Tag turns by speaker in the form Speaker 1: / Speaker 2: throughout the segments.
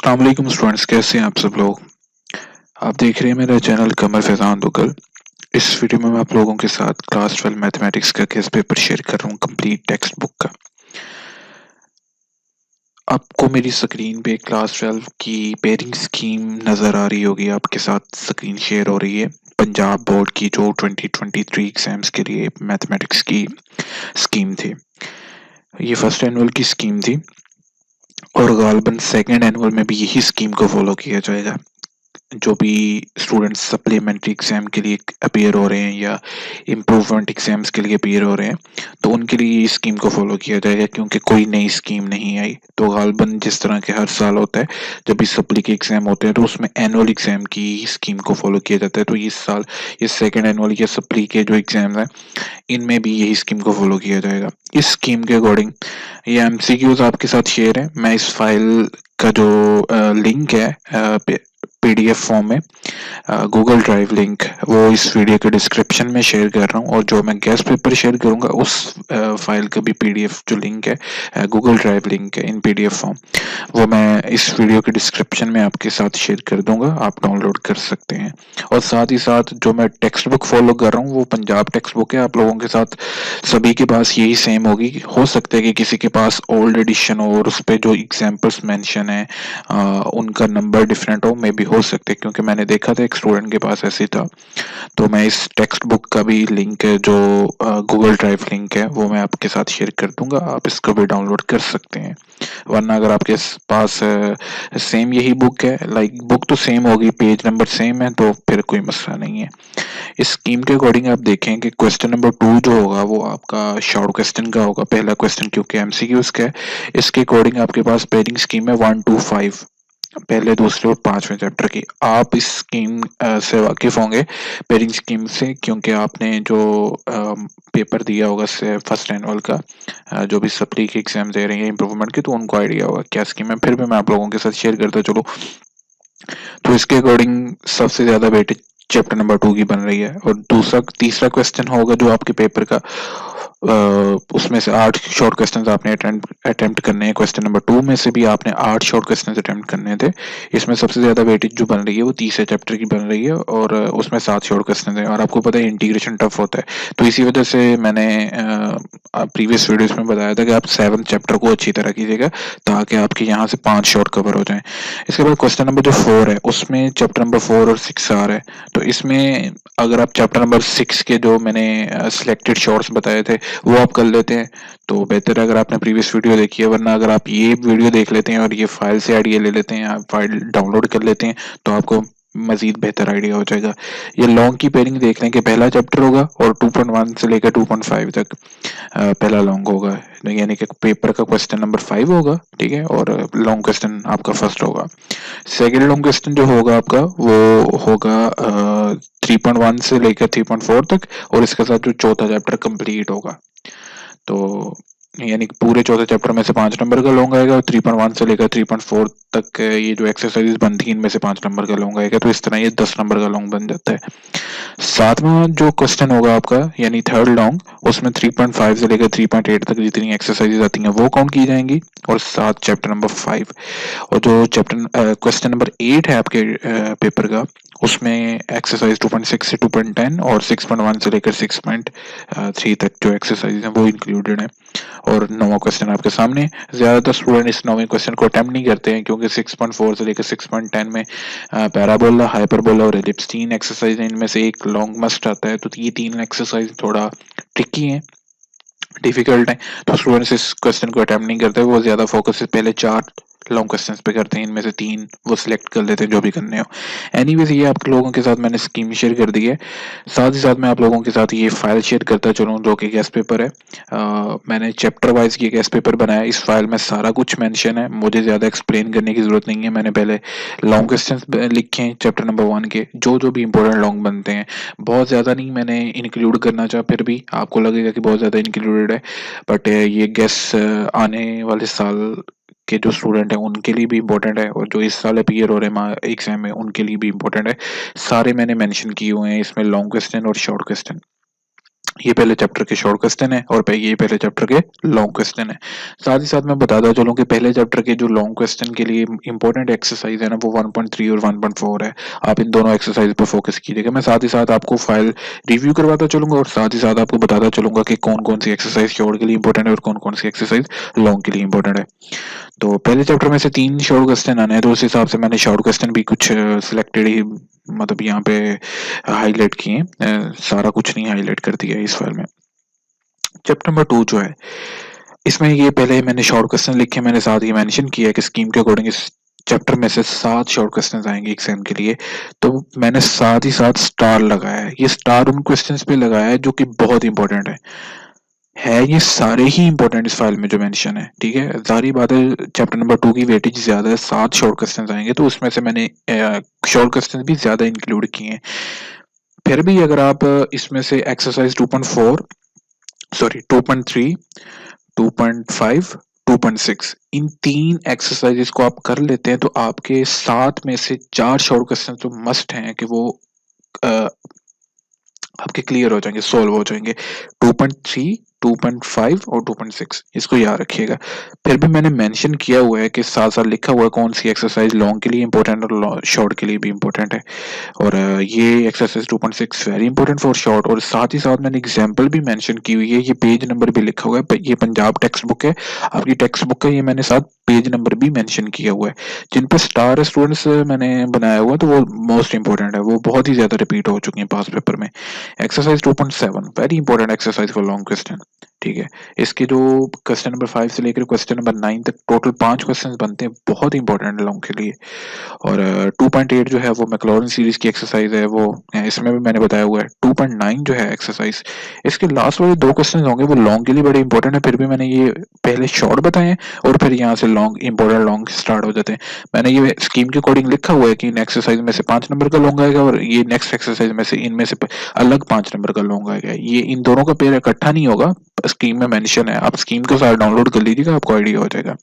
Speaker 1: अस्सलाम वालेकुम स्टूडेंट्स, कैसे हैं आप सब लोग। आप देख रहे हैं मेरा चैनल कमर फैजान दुगल। इस वीडियो में मैं आप लोगों के साथ क्लास 12 मैथमेटिक्स का केस पेपर शेयर कर रहा हूँ, कंप्लीट टेक्स्ट बुक का। आपको मेरी स्क्रीन पे क्लास 12 की पेयरिंग स्कीम नज़र आ रही होगी, आपके साथ स्क्रीन शेयर हो रही है। पंजाब बोर्ड की जो 2023 एग्जाम्स के लिए मैथमेटिक्स की स्कीम थी, ये फर्स्ट एनुअल की स्कीम थी और गालबन सेकेंड एनुअल में भी यही स्कीम को फॉलो किया जाएगा। जो भी स्टूडेंट्स सप्लीमेंट्री एग्जाम के लिए अपीयर हो रहे हैं या इम्प्रूवमेंट एग्जाम्स के लिए अपीयर हो रहे हैं, तो उनके लिए ये स्कीम को फॉलो किया जाएगा, क्योंकि कोई नई स्कीम नहीं आई। तो गालबन जिस तरह के हर साल होता है, जब भी सप्ली के एग्जाम होते हैं तो उसमें एनुअल एग्जाम की स्कीम को फॉलो किया जाता है। तो इस साल ये सेकेंड एनुअल या सप्ली के जो एग्जाम है, इनमें भी यही स्कीम को फॉलो किया जाएगा। इस स्कीम के अकॉर्डिंग ये एमसीक्यूज आपके साथ शेयर है। मैं इस फाइल का जो लिंक है पीडीएफ फॉर्म में, गूगल ड्राइव लिंक, वो इस वीडियो के डिस्क्रिप्शन में शेयर कर रहा हूँ। और जो मैं गेस्ट पेपर शेयर करूँगा उस फाइल का भी पीडीएफ जो लिंक है, गूगल ड्राइव लिंक है इन पीडीएफ फॉर्म, वो मैं इस वीडियो के डिस्क्रिप्शन में आपके साथ शेयर कर दूंगा, आप डाउनलोड कर सकते हैं। और साथ ही साथ जो मैं टेक्स्ट बुक फॉलो कर रहा हूँ वो पंजाब टेक्स्ट बुक है। आप लोगों के साथ सभी के पास यही सेम होगी। हो सकता है कि किसी के पास ओल्ड एडिशन हो और उस पर जो एग्जाम्पल्स मेंशन है उनका नंबर डिफरेंट हो, मे भी हो सकते हैं, क्योंकि मैंने देखा था एक स्टूडेंट के पास ऐसे था। तो मैं इस टेक्स्ट बुक का भी लिंक है, जो गूगल ड्राइव लिंक है, वो मैं आपके साथ शेयर कर दूंगा, आप इसको भी डाउनलोड कर सकते हैं। वरना अगर आपके पास सेम यही बुक है, लाइक बुक तो सेम होगी, पेज नंबर सेम है, तो फिर कोई मसला नहीं है। इस स्कीम के अकॉर्डिंग आप देखें कि क्वेश्चन नंबर 2 जो होगा वो आपका शॉर्ट क्वेश्चन का होगा, पहला क्वेश्चन, क्योंकि एमसीक्यूज का है। इसके अकॉर्डिंग आपके पास पेयरिंग स्कीम है 1 2 5, पहले दूसरे और पांचवें चैप्टर की। आप इस स्कीम से वाकिफ होंगे, पेयरिंग स्कीम से, क्योंकि आपने जो पेपर दिया होगा से फर्स्ट एनुअल का, जो भी सप्ली के एग्जाम दे रहे हैं इंप्रूवमेंट के, तो उनको आइडिया होगा क्या स्कीम है। फिर भी मैं आप लोगों के साथ शेयर करता चलो। तो इसके अकॉर्डिंग सबसे ज्यादा वेटेज चैप्टर नंबर 2 की बन रही है। और दूसरा तीसरा क्वेश्चन होगा जो आपके पेपर का, उसमें से 8 शॉर्ट क्वेश्चंस आपने अटेम्प्ट करने हैं। क्वेश्चन नंबर 2 में से भी आपने 8 शॉर्ट क्वेश्चंस अटेम्प्ट करने थे। इसमें सबसे ज्यादा वेटेज जो बन रही है वो तीसरे चैप्टर की बन रही है, और उसमें 7 शॉर्ट क्वेश्चन है। और आपको पता है इंटीग्रेशन टफ होता है, तो इसी वजह से मैंने प्रीवियस वीडियोस में बताया था कि आप 7 चैप्टर को अच्छी तरह कीजिएगा, ताकि आपके यहाँ से 5 शॉर्ट कवर हो जाएं। इसके बाद क्वेश्चन नंबर जो 4 है, उसमें चैप्टर नंबर 4 और 6 आ रहा है। तो इसमें अगर आप चैप्टर नंबर 6 के जो मैंने सिलेक्टेड शॉर्ट्स बताए थे वो आप कर लेते हैं तो बेहतर है, अगर आपने प्रीवियस वीडियो देखी है। वरना अगर आप ये वीडियो देख लेते हैं और ये फाइल से आइडिया ले लेते हैं, आप फाइल डाउनलोड कर लेते हैं, तो आपको मजीद बेहतर आइडिया हो जाएगा। ये लॉन्ग की पेयरिंग देख लें कि पहला चैप्टर होगा और 2.1 से लेकर 2.5 तक पहला लॉन्ग होगा, यानी कि पेपर का क्वेश्चन नंबर 5 होगा, ठीक है, और लॉन्ग क्वेश्चन आपका फर्स्ट होगा। सेकेंड लॉन्ग क्वेश्चन जो होगा आपका वो होगा 3.1 से लेकर 3.4 तक, और इसके साथ जो चौथा चैप्टर कंप्लीट होगा। तो यानी कि पूरे चौथे चैप्टर में से 5 नंबर का लॉन्ग आएगा, और 3.1 से लेकर 3.4 तक ये जो एक्सरसाइज बनती है इनमें से 5 नंबर का लॉन्ग आएगा। तो इस तरह ये 10 नंबर का लॉन्ग बन जाता है। सातवां जो क्वेश्चन होगा आपका, यानी थर्ड लॉन्ग, उसमें 3.5 से लेकर 3.8 तक जितनी एक्सरसाइजेज आती हैं वो काउंट की जाएंगी, और साथ चैप्टर नंबर 5। और जो चैप्टर क्वेश्चन नंबर 8 है आपके पेपर का, उसमें एक्सरसाइज 2.6 से 2.10 और 6.1 से लेकर 6.3 तक जो एक्सरसाइज हैं वो इंक्लूडेड है। और 9वां क्वेश्चन आपके सामने। ज्यादातर स्टूडेंट इस 9वें क्वेश्चन को अटेम्प्ट नहीं करते हैं, क्योंकि 6.4 से लेकर 6.10 में पैराबोला, हाइपरबोला और एलिप्स 3 एक्सरसाइज है, इनमें से एक लॉन्ग मस्ट आता है। तो ये 3 एक्सरसाइज थोड़ा ट्रिकी है, डिफिकल्ट है, तो स्टूडेंट्स इस क्वेश्चन को अटेम्प्ट नहीं करते। वो ज्यादा फोकस पहले 4 लॉन्ग क्वेश्चंस पे करते हैं, इनमें से 3 वो सिलेक्ट कर लेते हैं जो भी करने हो। एनीवेज ये आप लोगों के साथ मैंने स्कीम शेयर कर दी है। साथ ही साथ मैं आप लोगों के साथ ये फाइल शेयर करता चलूँ जो कि गेस्ट पेपर है। मैंने चैप्टर वाइज ये गेस्ट पेपर बनाया। इस फाइल में सारा कुछ मेंशन है, मुझे ज्यादा एक्सप्लेन करने की जरूरत नहीं है। मैंने पहले लॉन्ग क्वेश्चंस लिखे हैं चैप्टर नंबर 1 के, जो जो भी इंपॉर्टेंट लॉन्ग बनते हैं, बहुत ज्यादा नहीं मैंने इंक्लूड करना चाहा, फिर भी आपको लगेगा कि बहुत ज्यादा इंक्लूडेड है, बट ये गेस आने वाले साल के जो स्टूडेंट हैं उनके लिए भी इम्पोर्टेंट है, और जो इस साल अपीयर हो रहे हैं एग्जाम में उनके लिए भी इम्पोर्टेंट है। सारे मैंने मेंशन किए हुए हैं इसमें, लॉन्ग क्वेश्चन और शॉर्ट क्वेश्चन। ये पहले चैप्टर के शॉर्ट क्वेश्चन है और ये पहले चैप्टर के लॉन्ग क्वेश्चन है। साथ ही साथ मैं बताता चलूं कि पहले चैप्टर के जो लॉन्ग क्वेश्चन के लिए इंपॉर्टेंट एक्सरसाइज है ना, वो 1.3 और 1.4 है। आप इन दोनों एक्सरसाइज पर फोकस कीजिएगा। मैं साथ ही साथ आपको फाइल रिव्यू करवाता चलूंगा और साथ ही साथ आपको बताता चलूंगा कि कौन कौन सी एक्सरसाइज शॉर्ट के लिए इंपॉर्टेंट है और कौन कौन सी एक्सरसाइज लॉन्ग के लिए इंपॉर्टेंट है। तो पहले चैप्टर में से 3 शॉर्ट क्वेश्चन आने हैं, तो उस हिसाब से मैंने शॉर्ट क्वेश्चन भी कुछ सिलेक्टेड ही मतलब यहाँ पे हाईलाइट किए। सारा कुछ नहीं हाईलाइट कर दिया है इस फाइल में। चैप्टर नंबर 2 जो है, इसमें ये पहले मैंने शॉर्ट क्वेश्चन लिखे, मैंने साथ ही मेंशन किया है कि स्कीम के अकॉर्डिंग इस चैप्टर में से 7 शॉर्ट क्वेश्चंस आएंगे एग्जाम के लिए। तो मैंने साथ ही साथ स्टार लगाया है। ये स्टार उन क्वेश्चंस पे लगाया है जो कि बहुत इंपॉर्टेंट है ये सारे ही इंपॉर्टेंट इस फाइल में जो मेंशन है। ठीक है, सारी बातें चैप्टर नंबर 2 की वेटेज ज्यादा है, 7 शॉर्ट क्वेश्चंस आएंगे, तो उसमें से मैंने शॉर्ट क्वेश्चंस भी ज्यादा इंक्लूड किए हैं। फिर भी अगर आप इसमें से एक्सरसाइज 2.4 सॉरी 2.3 2.5 2.6 इन 3 एक्सरसाइजेस को आप कर लेते हैं तो आपके 7 में से 4 शॉर्ट क्वेश्चन तो मस्ट हैं कि वो अ, आपके क्लियर हो जाएंगे, सोल्व हो जाएंगे। 2.3 2.5 और 2.6 इसको याद रखिएगा। फिर भी मैंने मेंशन किया हुआ है कि साथ साथ लिखा हुआ है कौन सी एक्सरसाइज लॉन्ग के लिए इंपॉर्टेंट और शॉर्ट के लिए भी इंपॉर्टेंट है। और ये exercise 2.6 very important for short, और साथ ही साथ मैंने एग्जांपल भी मेंशन की हुई है। ये पेज नंबर भी लिखा हुआ है, ये पंजाब टेक्स्ट बुक है, आपकी टेक्स्ट बुक का ये मैंने साथ पेज नंबर भी मेंशन किया हुआ है। जिन पे स्टार स्टूडेंट्स मैंने बनाया हुआ तो वो मोस्ट इंपॉर्टेंट है, वो बहुत ही ज्यादा रिपीट हो चुकी है पास पेपर में। Exercise 2.7 very important exercise for long question. ठीक है, इसके जो क्वेश्चन नंबर 5 से लेकर क्वेश्चन नंबर 9 तक टोटल 5 क्वेश्चन बनते हैं, बहुत इंपॉर्टेंट है लॉन्ग के लिए। और 2.8 जो है वो मैक्लॉरिन सीरीज की एक्सरसाइज है, वो इसमें भी मैंने बताया हुआ है। 2.9 जो है एक्सरसाइज, इसके लास्ट वाले 2 क्वेश्चन होंगे वो लॉन्ग के लिए बड़े इंपॉर्टेंट है। फिर भी मैंने ये पहले शॉर्ट बताए हैं और फिर यहाँ से लॉन्ग इंपॉर्टेंट लॉन्ग स्टार्ट हो जाते हैं। मैंने ये स्कीम के अकॉर्डिंग लिखा हुआ है कि इन एक्सरसाइज में से 5 नंबर का लॉन्ग आएगा और ये नेक्स्ट एक्सरसाइज में से इनमें से अलग 5 नंबर का लॉन्ग आएगा। ये इन दोनों का पेयर इकट्ठा नहीं होगा, स्कीम में मेंशन है, आप स्कीम को साथ डाउनलोड कर लीजिएगा, आपको आइडिया हो जाएगा।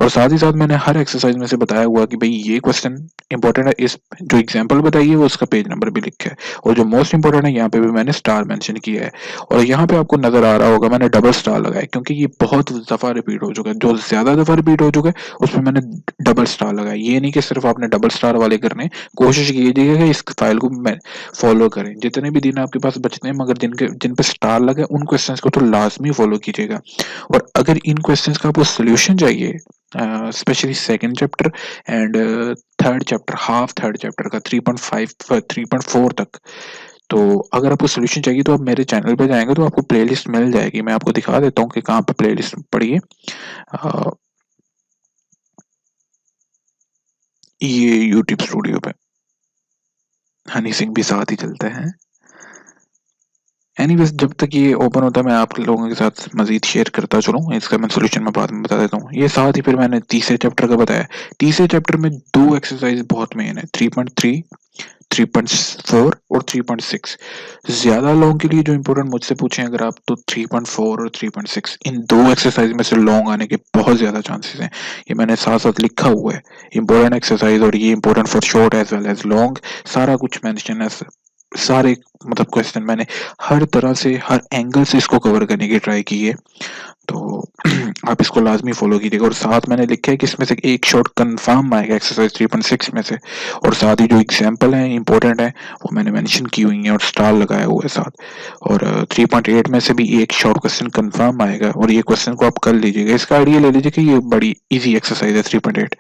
Speaker 1: और साथ ही साथ मैंने हर एक्सरसाइज में से बताया हुआ कि भाई ये क्वेश्चन इंपॉर्टेंट है, इस जो एग्जांपल बताइए वो उसका पेज नंबर भी लिखा है, और जो मोस्ट इंपॉर्टेंट है यहाँ पे भी मैंने स्टार मेंशन किया है। और यहाँ पे आपको नजर आ रहा होगा मैंने डबल स्टार लगाया क्योंकि ये बहुत दफा रिपीट हो चुका है, जो ज्यादा दफा रिपीट हो चुका है उसमें मैंने डबल स्टार लगाया। ये नहीं कि सिर्फ आपने डबल स्टार वाले करने, कोशिश कीजिएगा कि इस फाइल को फॉलो करें जितने भी दिन आपके पास बचते हैं, मगर जिन पे स्टार लगे उन क्वेश्चंस को तो लाजमी फॉलो कीजिएगा। और अगर इन क्वेश्चंस का आपको सोल्यूशन चाहिए, specially second chapter and third chapter, half third chapter का 3.5 3.4 तक, तो अगर आपको सोल्यूशन चाहिए तो आप मेरे चैनल पे जाएंगे तो आपको प्लेलिस्ट मिल जाएगी। मैं आपको दिखा देता हूँ कि कहाँ पे प्लेलिस्ट पड़ी है। अ, ये यूट्यूब स्टूडियो पे हनी सिंह भी साथ ही चलते हैं। एनीवेज, जब तक ये ओपन होता है मैं आप लोगों के साथ मजीद शेयर करता चलूँ, इसका मैं सोल्यूशन मैं बाद में बता देता हूँ। ये साथ ही फिर मैंने तीसरे चैप्टर का बताया। तीसरे चैप्टर में 2 एक्सरसाइज बहुत मेन है, 3.3 3.4 और 3.6। ज्यादा लॉन्ग के लिए जो इंपॉर्टेंट मुझसे पूछें अगर आप, तो 3.4 और 3.6 इन 2 एक्सरसाइज में से लॉन्ग आने के बहुत ज्यादा चांसेस हैं। ये मैंने साथ साथ लिखा हुआ है, इंपॉर्टेंट एक्सरसाइज, और ये important for short as well as long, सारा कुछ मेंशन है। सारे मतलब क्वेश्चन मैंने हर तरह से हर एंगल से इसको कवर करने की ट्राई की है, तो आप इसको लाजमी फॉलो कीजिएगा। और साथ मैंने लिखा है कि इसमें से एक शॉट कंफर्म आएगा एक्सरसाइज 3.6 में से, और साथ ही जो एग्जांपल है इंपॉर्टेंट है वो मैंने मेंशन की हुई है और स्टार लगाया हुआ है साथ। और 3.8 में से भी एक शॉर्ट क्वेश्चन कंफर्म आएगा और ये क्वेश्चन को आप कर लीजिएगा, इसका आइडिया ले लीजिए कि ये बड़ी इजी एक्सरसाइज है 3.8।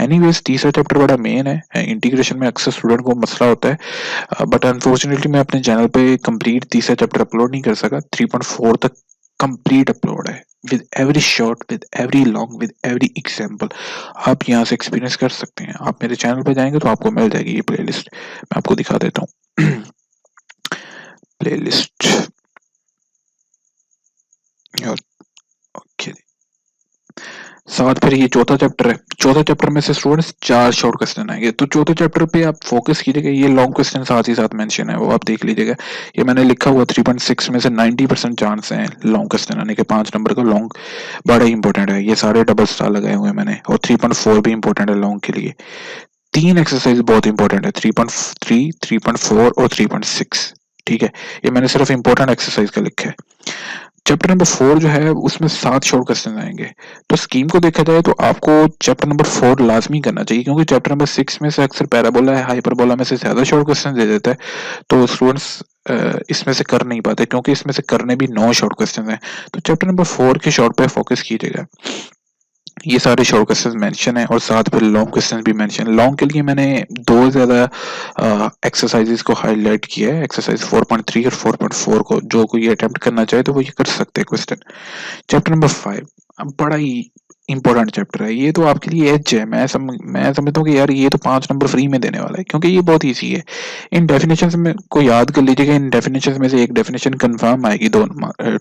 Speaker 1: एनीवेज, तीसरा चैप्टर बड़ा मेन है, इंटीग्रेशन में अक्सर स्टूडेंट को मसला होता है, बट अनफॉर्चुनेटली मैं अपने चैनल पे कंप्लीट तीसरा चैप्टर अपलोड नहीं कर सका। 3.4 तक कंप्लीट अपलोड है, with every shot, with every long, with every example. आप यहाँ से एक्सपीरियंस कर सकते हैं। आप मेरे चैनल पे जाएंगे तो आपको मिल जाएगी ये प्लेलिस्ट, मैं आपको दिखा देता हूँ। प्लेलिस्ट ओके, साथ फिर ये चौथा चैप्टर है। चौथा चैप्टर में से स्टूडेंट्स 4 शॉर्ट क्वेश्चन आएंगे, तो चौथे चैप्टर पे आप फोकस कीजिएगा। ये लॉन्ग क्वेश्चन साथ ही साथ मेंशन है, वो आप देख लीजिएगा। ये मैंने लिखा हुआ 3.6 में से 90% चांस है लॉन्ग क्वेश्चन आने के, 5 नंबर का लॉन्ग बड़ा ही इंपॉर्टेंट है। ये सारे डबल स्टार लगाए हुए हैं मैंने, और 3.4 भी इंपॉर्टेंट है लॉन्ग के लिए। 3 एक्सरसाइज बहुत इंपॉर्टेंट है, 3.3 3.4 और 3.6। ठीक है, ये मैंने सिर्फ इंपॉर्टेंट एक्सरसाइज का लिखा है। चैप्टर नंबर 4 जो है उसमें 7 शॉर्ट क्वेश्चन आएंगे। तो स्कीम को देखा जाए तो आपको चैप्टर नंबर 4 लाजमी करना चाहिए, क्योंकि चैप्टर नंबर 6 में से अक्सर पैराबोला है हाइपरबोला में से ज्यादा शॉर्ट क्वेश्चन दे देता है, तो स्टूडेंट्स इसमें से कर नहीं पाते, क्योंकि इसमें से करने भी 9 शॉर्ट क्वेश्चन हैं। तो चैप्टर नंबर 4 के शॉर्ट पे फोकस कीजिएगा। ये सारे शॉर्ट क्वेश्चंस मेंशन है और साथ में लॉन्ग क्वेश्चंस भी मेंशन है। लॉन्ग के लिए मैंने दो ज्यादा एक्सरसाइजेस को हाईलाइट किया है, एक्सरसाइज 4.3 और 4.4 को। जो कोई अटेम्प्ट करना चाहे तो वो ये कर सकते हैं क्वेश्चन। चैप्टर नंबर 5 अब बड़ा ही इंपॉर्टेंट चैप्टर है, ये तो आपके लिए एज है। मैं समझता हूँ कि यार ये तो 5 नंबर फ्री में देने वाला है, क्योंकि ये बहुत ईजी है। इन डेफिनेशंस में को याद कर लीजिएगा, इन डेफिनेशंस में से एक डेफिनेशन कंफर्म आएगी 2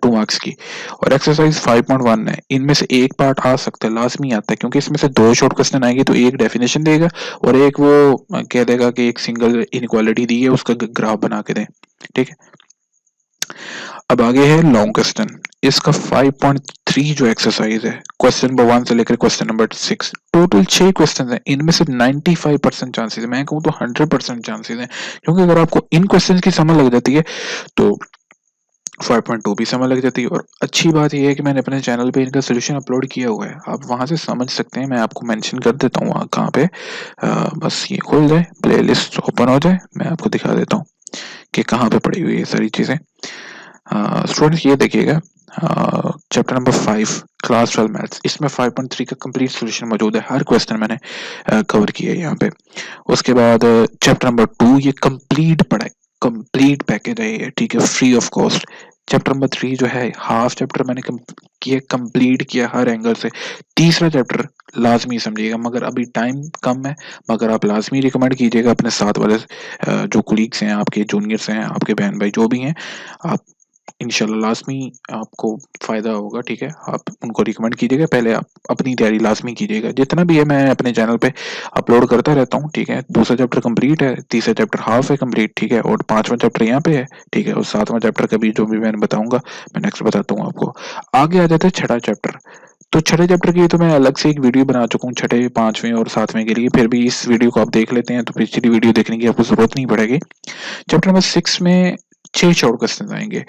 Speaker 1: मार्क्स की, और एक्सरसाइज 5.1 है, इनमें से एक पार्ट आ सकता है, लाजमी आता है, क्योंकि इसमें से 2 शॉर्ट क्वेश्चन आएंगे, तो एक डेफिनेशन देगा और एक वो कह देगा कि एक सिंगल इनक्वालिटी दी है उसका ग्राफ बना के दें। ठीक है, अब आगे है लॉन्ग क्वेश्चन। इसका 5.3 जो एक्सरसाइज है, क्वेश्चन नंबर 1 से लेकर क्वेश्चन नंबर 6, टोटल 6 क्वेश्चन है, इनमें से 95% चांसेस है, मैं कहूँ तो 100% चांसेस है, क्योंकि अगर आपको इन क्वेश्चन की समझ लग जाती है तो 5.2 भी समझ लग जाती है। और अच्छी बात यह है कि मैंने अपने चैनल पे इनका सोल्यूशन अपलोड किया हुआ है, आप वहां से समझ सकते हैं। मैं आपको मेंशन कर देता हूँ वहाँ कहाँ पे, बस ये खोल जाए, प्लेलिस्ट ओपन हो जाए, मैं आपको दिखा देता हूँ कि कहाँ पे पड़ी हुई है सारी चीजें। स्टूडेंट्स ये देखिएगा, चैप्टर नंबर 5 क्लास 12 मैथ्स, इसमें 5.3 का कंप्लीट सॉल्यूशन मौजूद है, हर क्वेश्चन मैंने कवर किया है यहाँ पे। उसके बाद चैप्टर नंबर 2 ये कंप्लीट पढ़ा है, कंप्लीट पैकेज है ये, ठीक है, free of cost. Chapter number 3 जो है हाफ चैप्टर मैंने किया, कंप्लीट किया हर एंगल से। तीसरा चैप्टर लाजमी समझिएगा, मगर अभी टाइम कम है, मगर आप लाजमी रिकमेंड कीजिएगा अपने साथ वाले जो कुलीग्स हैं, आपके जूनियर्स हैं, आपके बहन भाई जो भी हैं, आप इंशाल्लाह लाजमी आपको फायदा होगा। ठीक है, आप उनको रिकमेंड कीजिएगा, पहले आप अपनी तैयारी लाजमी कीजिएगा, जितना भी है मैं अपने चैनल पे अपलोड करता रहता हूँ। ठीक है, दूसरा चैप्टर कंप्लीट है, तीसरा चैप्टर हाफ है कंप्लीट, ठीक है, और 5वां चैप्टर यहाँ पे है। ठीक है, और 7वां चैप्टर का भी जो भी मैं बताऊंगा मैं नेक्स्ट बताता हूँ आपको। आगे आ जाता है छठा चैप्टर। तो छठे चैप्टर की तो मैं अलग से एक वीडियो बना चुका हूँ, छठे 5वें और 7वें के लिए, फिर भी इस वीडियो को आप देख लेते हैं तो पिछली वीडियो देखने की आपको जरूरत नहीं पड़ेगी। चैप्टर नंबर 6 में 6 शॉर्ट क्वेश्चन आएंगे।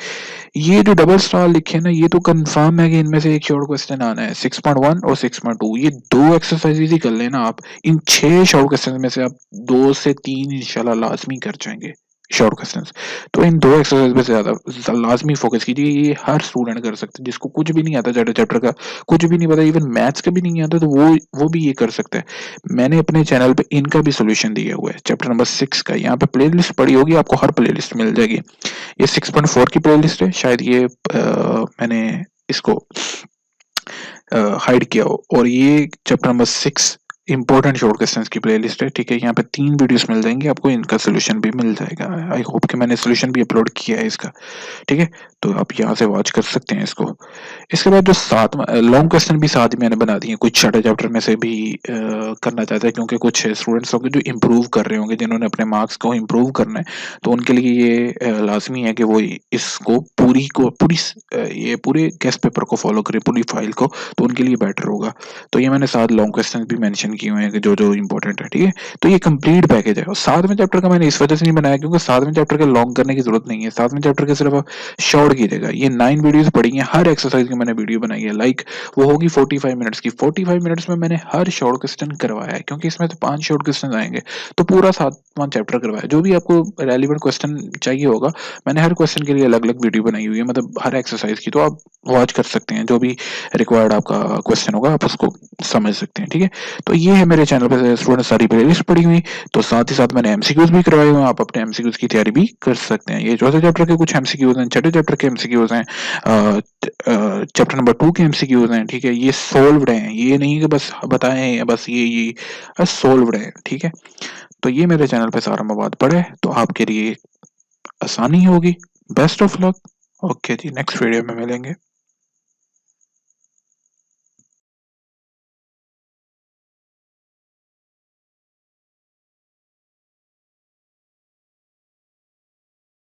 Speaker 1: ये जो डबल स्टार लिखे हैं ना, ये तो कंफर्म है कि इनमें से एक शॉर्ट क्वेश्चन आना है। 6.1 और 6.2 ये दो एक्सरसाइजेज ही कर लेना आप, इन 6 शॉर्ट क्वेश्चन में से आप 2 से 3 इंशाल्लाह लाजमी कर जाएंगे शॉर्ट क्वेश्चंस। तो इन दो एक्सरसाइज पे ज्यादा लाजमी फोकस कीजिए, ये हर स्टूडेंट कर सकते हैं, जिसको कुछ भी नहीं आता, चैप्टर चैप्टर का कुछ भी नहीं पता, इवन मैथ्स का भी नहीं आता, तो वो भी ये कर सकता है। मैंने अपने चैनल पे इनका भी सोल्यूशन दिया हुआ है, चैप्टर नंबर 6 का, यहाँ पे प्लेलिस्ट पड़ी होगी, आपको हर प्लेलिस्ट मिल जाएगी। ये 6.4 की प्लेलिस्ट है, शायद ये मैंने इसको हाइड किया हो, और ये chapter number 6 important short questions की प्लेलिस्ट है। ठीक है, यहाँ पे 3 वीडियोस मिल जाएंगे आपको, इनका सोल्यूशन भी मिल जाएगा। आई होप कि मैंने सोल्यूशन भी अपलोड किया है इसका। ठीक है, तो आप यहाँ से वॉच कर सकते हैं इसको। इसके बाद जो 7वां लॉन्ग क्वेश्चन भी साथ ही मैंने बना दिए, कुछ छठे चैप्टर में से भी करना चाहते हैं, क्योंकि कुछ स्टूडेंट्स होंगे जो इम्प्रूव कर रहे होंगे, जिन्होंने अपने मार्क्स को इम्प्रूव करना है, तो उनके लिए ये लाजमी है कि वो इसको ये पूरे गेस्ट पेपर को फॉलो करें, पूरी फाइल को, तो उनके लिए बेटर होगा। तो ये मैंने 7 लॉन्ग क्वेश्चन भी मेंशन किए हुए हैं कि जो जो इंपॉर्टेंट है। ठीक है, तो ये कंप्लीट पैकेज है। और 7वें चैप्टर का मैंने इस वजह से नहीं बनाया क्योंकि 7वें चैप्टर के लॉन्ग करने की जरूरत नहीं है, 7वें चैप्टर के सिर्फ आप शॉर्ट कीजिएगा। ये 9 वीडियोस पड़ी हैं, हर एक्सरसाइज की मैंने वीडियो बनाई है, लाइक वो होगी 45 मिनट्स की। 45 मिनट्स में मैंने हर शॉर्ट क्वेश्चन करवाया है, क्योंकि इसमें तो 5 शॉर्ट क्वेश्चन आएंगे, तो पूरा 7वां चैप्टर करवाया। जो भी आपको रेलिवेंट क्वेश्चन चाहिए होगा, मैंने हर क्वेश्चन के लिए अलग अलग वीडियो बनाई हुई है, मतलब हर एक्सरसाइज की, तो आप वॉच कर सकते हैं, जो भी रिक्वायर्ड आपका क्वेश्चन होगा आप उसको समझ सकते हैं। ठीक है, तो ये है मेरे चैनल पर स्टूडेंट सारी प्लेलिस्ट पड़ी हुई, तो साथ ही साथ मैंने एमसीक्यूज भी करवाए हुए हैं, आप अपने एमसीक्यूज की तैयारी भी कर सकते हैं। ये चौथे चैप्टर के कुछ एमसीक्यूज हैं, छठे चैप्टर के एमसीक्यूज हैं, चैप्टर नंबर 2 के एमसीक्यूज हैं। ठीक है, ये सोल्व्ड हैं, ये नहीं कि बस बताएं, बस ये सोल्व्ड है। ठीक है, तो ये मेरे चैनल पे सारा मवाद पड़ा है, तो आपके लिए आसानी होगी। Best of luck. ओके जी, नेक्स्ट वीडियो में मिलेंगे।